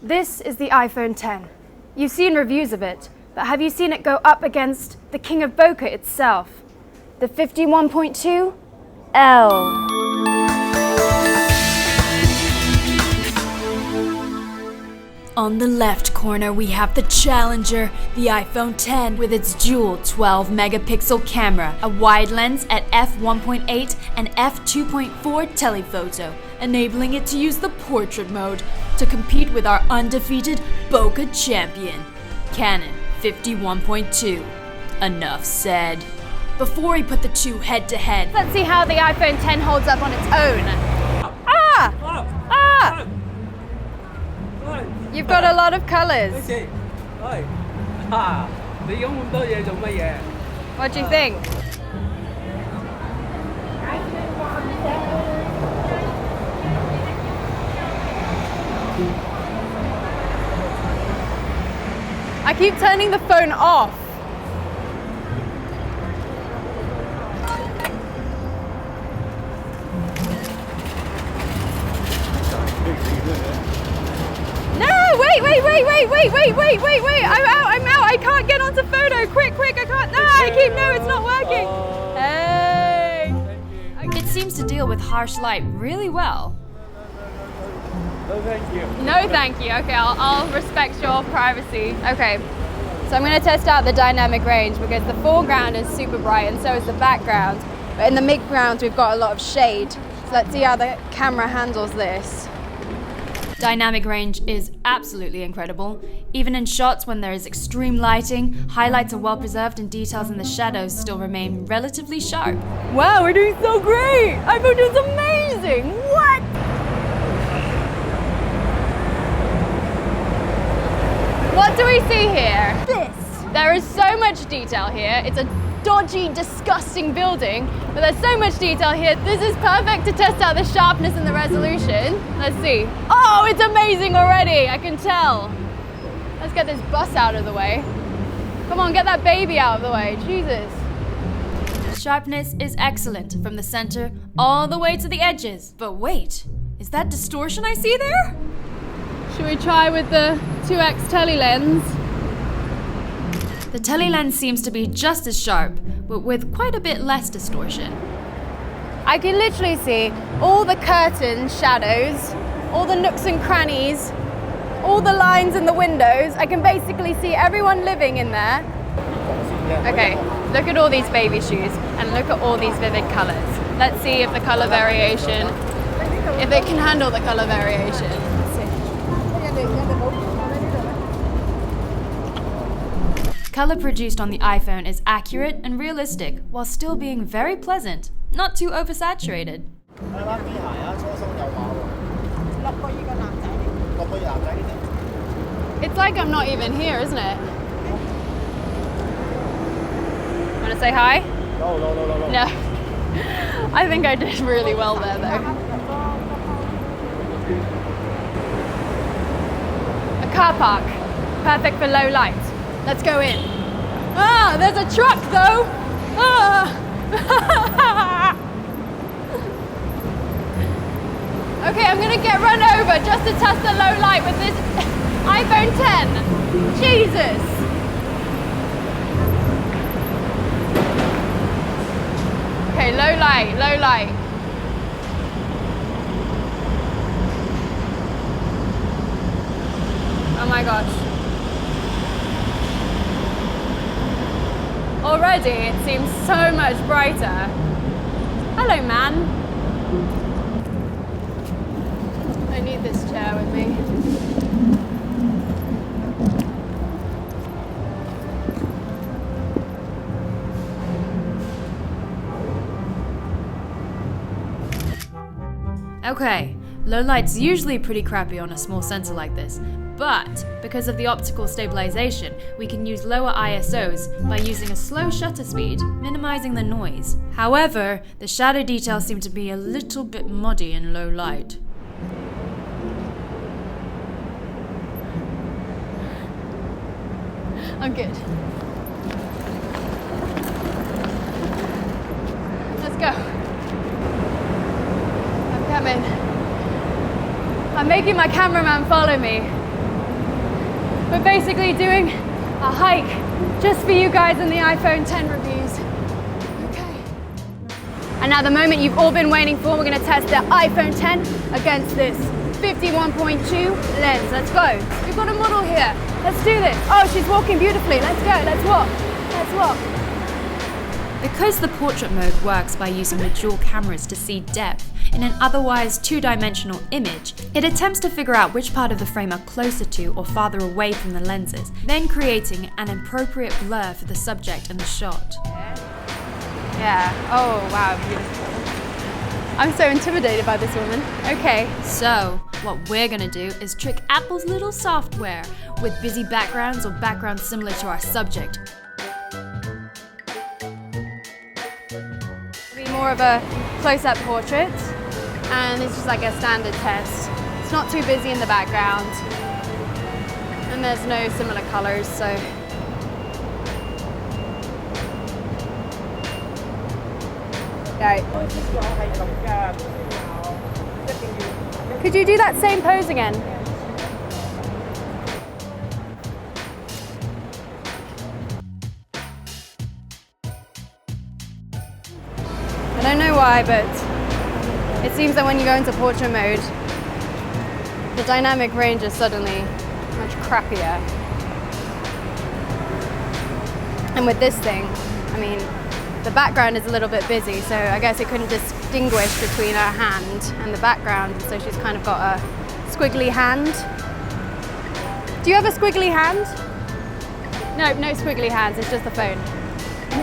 This is the iPhone X. You've seen reviews of it, but have you seen it go up against the king of bokeh itself? The 51.2 L. On the left corner we have the challenger, the iPhone X with its dual 12 megapixel camera, a wide lens at f1.8 and f2.4 telephoto, enabling it to use the portrait mode to compete with our undefeated bokeh champion, Canon 51.2. Enough said. Before we put the two head to head, let's see how the iPhone X holds up on its own. You've got a lot of colors. What do you think? I keep turning the phone off. Wait. I'm out. I can't get onto photo. Quick, I can't. No, it's not working. Hey. It seems to deal with harsh light really well. No, thank you. No, thank you. Okay, I'll respect your privacy. Okay, so I'm going to test out the dynamic range because the foreground is super bright and so is the background. But in the midground, we've got a lot of shade. So let's see how the camera handles this. Dynamic range is absolutely incredible. Even in shots when there is extreme lighting, highlights are well preserved and details in the shadows still remain relatively sharp. Wow, we're doing so great! iPhone is amazing! What? What do we see here? This! There is so much detail here. It's a dodgy, disgusting building, but there's so much detail here. This is perfect to test out the sharpness and the resolution. Let's see. Oh, it's amazing already, I can tell. Let's get this bus out of the way. Come on, get that baby out of the way, Jesus. Sharpness is excellent from the center all the way to the edges. But wait, is that distortion I see there? Should we try with the 2x tele lens? The tele lens seems to be just as sharp, but with quite a bit less distortion. I can literally see all the curtain shadows, all the nooks and crannies, all the lines in the windows. I can basically see everyone living in there. Okay, look at all these baby shoes and look at all these vivid colors. Let's see if the color variation, if it can handle the color variation. Let's see. Color produced on the iPhone is accurate and realistic, while still being very pleasant, not too oversaturated. It's like I'm not even here, isn't it? Want to say hi? No. I think I did really well there, though. A car park, perfect for low light. Let's go in. Ah, there's a truck though. Ah. Okay, I'm gonna get run over just to test the low light with this iPhone X. Jesus. Okay, low light. Oh my gosh. Already, it seems so much brighter. Hello, man. I need this chair with me. Okay, low light's usually pretty crappy on a small sensor like this. But because of the optical stabilization, we can use lower ISOs by using a slow shutter speed, minimizing the noise. However, the shadow details seem to be a little bit muddy in low light. I'm good. Let's go. I'm coming. I'm making my cameraman follow me. We're basically doing a hike just for you guys in the iPhone 10 reviews. Okay. And now the moment you've all been waiting for, we're gonna test the iPhone 10 against this 51.2 lens. Let's go. We've got a model here. Let's do this. Oh, she's walking beautifully. Let's go, let's walk. Let's walk. Because the portrait mode works by using the dual cameras to see depth in an otherwise two-dimensional image, it attempts to figure out which part of the frame are closer to or farther away from the lenses, then creating an appropriate blur for the subject in the shot. Yeah. Oh, wow, beautiful. I'm so intimidated by this woman. Okay. So, what we're gonna do is trick Apple's little software with busy backgrounds or backgrounds similar to our subject. Be more of a close-up portrait, and it's just like a standard test. It's not too busy in the background, and there's no similar colors, so. Okay. Could you do that same pose again? I don't know why, but it seems that when you go into portrait mode, the dynamic range is suddenly much crappier. And with this thing, I mean, the background is a little bit busy, so I guess it couldn't distinguish between her hand and the background, so she's kind of got a squiggly hand. Do you have a squiggly hand? No, no squiggly hands, it's just the phone.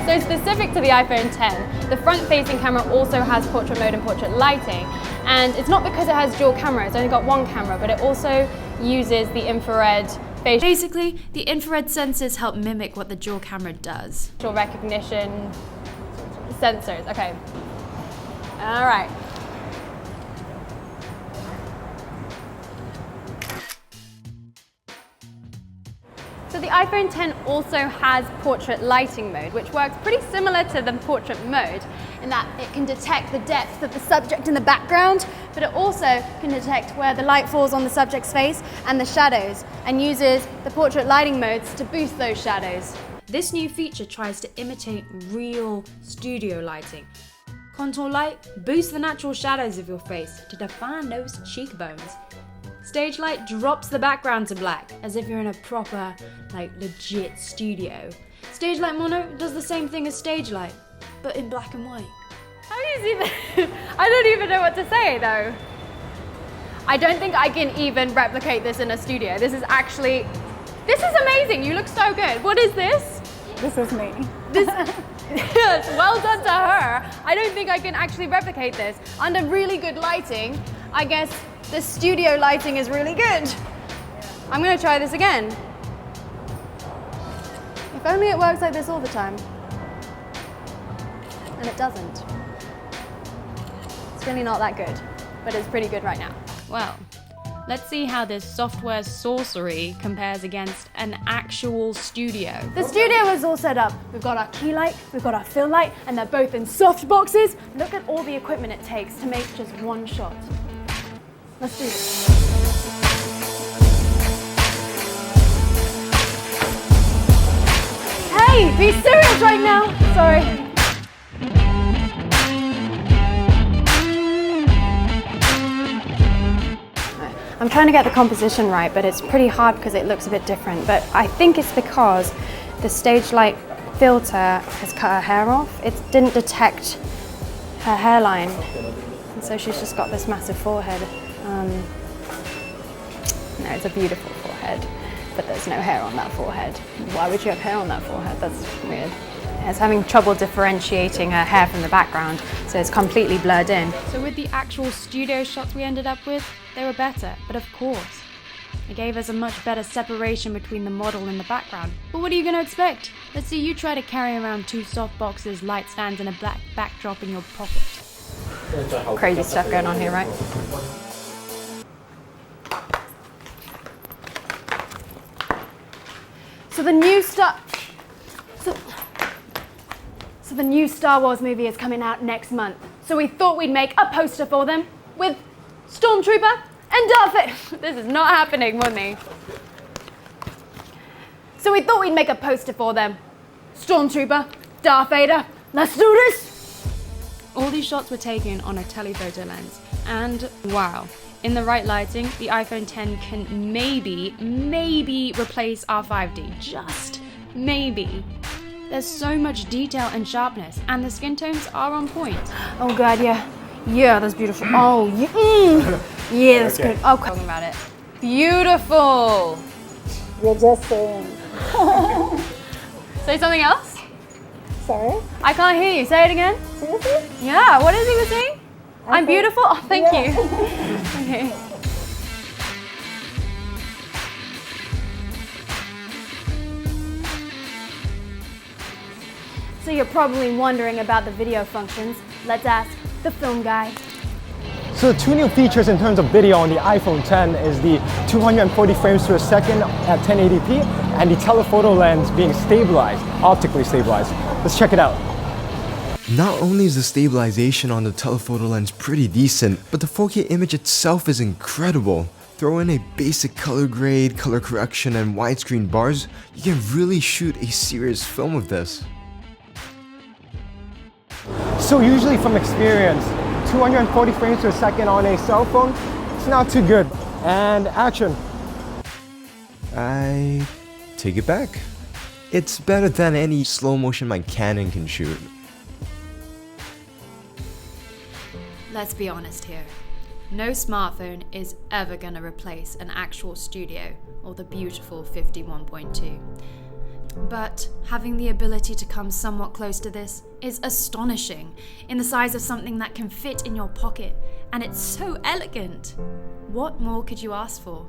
So specific to the iPhone 10, the front-facing camera also has portrait mode and portrait lighting, and it's not because it has dual camera, it's only got one camera, but it also uses the infrared facial. Basically, the infrared sensors help mimic what the dual camera does. Facial recognition sensors. Okay. All right. So the iPhone 10 also has portrait lighting mode, which works pretty similar to the portrait mode in that it can detect the depth of the subject in the background, but it also can detect where the light falls on the subject's face and the shadows, and uses the portrait lighting modes to boost those shadows. This new feature tries to imitate real studio lighting. Contour light boosts the natural shadows of your face to define those cheekbones. Stage light drops the background to black, as if you're in a proper, legit studio. Stage light mono does the same thing as stage light, but in black and white. How do you see that? I don't even know what to say though. I don't think I can even replicate this in a studio. This is amazing. You look so good. What is this? This is me. Yes, well done to her. I don't think I can actually replicate this. Under really good lighting, I guess the studio lighting is really good. I'm gonna try this again. If only it works like this all the time. And it doesn't. It's really not that good, but it's pretty good right now. Well, let's see how this software sorcery compares against an actual studio. The studio is all set up. We've got our key light, we've got our fill light, and they're both in soft boxes. Look at all the equipment it takes to make just one shot. Let's do this. Hey, be serious right now. Sorry. I'm trying to get the composition right, but it's pretty hard because it looks a bit different. But I think it's because the stage light filter has cut her hair off. It didn't detect her hairline. And so she's just got this massive forehead. No, it's a beautiful forehead, but there's no hair on that forehead. Why would you have hair on that forehead? That's weird. It's having trouble differentiating her hair from the background, so it's completely blurred in. So with the actual studio shots we ended up with, they were better, but of course. It gave us a much better separation between the model and the background. But what are you going to expect? Let's see you try to carry around 2 soft boxes, light stands and a black backdrop in your pocket. Crazy stuff going on here, right? So the new Star Wars movie is coming out next month. So we thought we'd make a poster for them with Stormtrooper and Darth Vader. This is not happening with me. So we thought we'd make a poster for them. Stormtrooper, Darth Vader, let's do this! All these shots were taken on a telephoto lens, and wow, in the right lighting, the iPhone X can maybe replace our 5D, just maybe. There's so much detail and sharpness, and the skin tones are on point. Oh God, yeah. Yeah, that's beautiful. Oh, yeah, that's good. Oh, talking about it. Beautiful. You're just saying. Say something else? Sorry? I can't hear you. Say it again. Seriously? Yeah, what is he saying? I'm beautiful? Oh, thank Yeah. you. Okay. So you're probably wondering about the video functions. Let's ask the film guy. So the two new features in terms of video on the iPhone X is the 240 frames per second at 1080p and the telephoto lens being stabilized, optically stabilized. Let's check it out. Not only is the stabilization on the telephoto lens pretty decent, but the 4K image itself is incredible. Throw in a basic color grade, color correction, and widescreen bars, you can really shoot a serious film with this. So usually from experience, 240 frames per second on a cell phone, it's not too good. And action. I take it back. It's better than any slow motion my Canon can shoot. Let's be honest here. No smartphone is ever going to replace an actual studio or the beautiful 51.2. But having the ability to come somewhat close to this is astonishing, in the size of something that can fit in your pocket, and it's so elegant. What more could you ask for?